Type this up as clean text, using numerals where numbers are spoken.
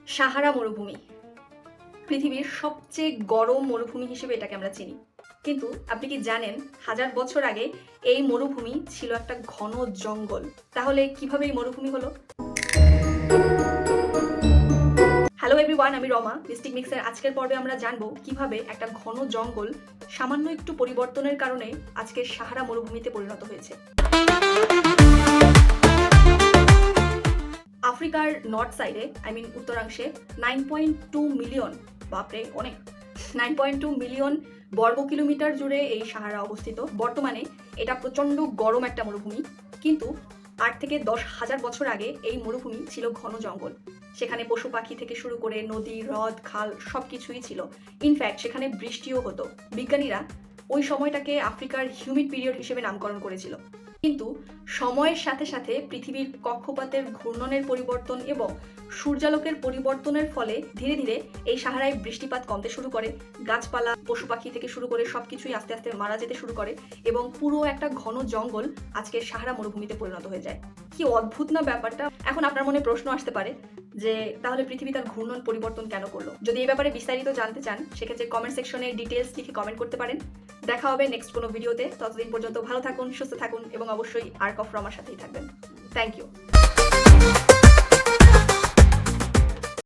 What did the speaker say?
সাহারা মরুভূমি পৃথিবীর সবচেয়ে গরম মরুভূমি হিসেবে এটাকে আমরা চিনি। কিন্তু আপনি কি জানেন 1000 বছর আগে এই মরুভূমি ছিল একটা ঘন জঙ্গল? তাহলে কিভাবে এই মরুভূমি হলো? হ্যালো এভরিওয়ান, আমি রমা। মিস্টিক মিক্সের আজকের পর্বে আমরা জানবো কিভাবে একটা ঘন জঙ্গল সামান্য একটু পরিবর্তনের কারণে আজকের সাহারা মরুভূমিতে পরিণত হয়েছে। আফ্রিকার নর্থ সাইডে উত্তরাংশে 9.2 মিলিয়ন, বাপরে অনেক, 9.2 মিলিয়ন বর্গ কিলোমিটার জুড়ে এই সাহারা অবস্থিত। বর্তমানে এটা প্রচণ্ড গরম একটা মরুভূমি, কিন্তু 8 থেকে 10,000 বছর আগে এই মরুভূমি ছিল ঘন জঙ্গল। সেখানে পশু পাখি থেকে শুরু করে নদী, হ্রদ, খাল সব কিছুই ছিল। ইনফ্যাক্ট সেখানে বৃষ্টিও হতো। বিজ্ঞানীরা ওই সময়টাকে আফ্রিকার হিউমিড পিরিয়ড হিসেবে নামকরণ করেছিল। কিন্তু সময়ের সাথে সাথে পৃথিবীর কক্ষপথের ঘূর্ণনের পরিবর্তন এবং সূর্যালোকের পরিবর্তনের ফলে ধীরে ধীরে এই সাহারায় বৃষ্টিপাত কমতে শুরু করে, গাছপালা, পশু পাখি থেকে শুরু করে সবকিছুই আস্তে আস্তে মারা যেতে শুরু করে এবং পুরো একটা ঘন জঙ্গল আজকে সাহারা মরুভূমিতে পরিণত হয়ে যায়। কি অদ্ভুত না ব্যাপারটা! এখন আপনার মনে প্রশ্ন আসতে পারে যে তাহলে পৃথিবী তার ঘূর্ণন পরিবর্তন কেন করলো? যদি এই ব্যাপারে বিস্তারিত জানতে চান সেক্ষেত্রে কমেন্ট সেকশনে ডিটেলস লিখে কমেন্ট করতে পারেন। দেখা হবে নেক্সট কোনো ভিডিওতে। ততদিন পর্যন্ত ভালো থাকুন, সুস্থ থাকুন এবং অবশ্যই আর্ক অফ রমার সাথেই থাকবেন। Thank you.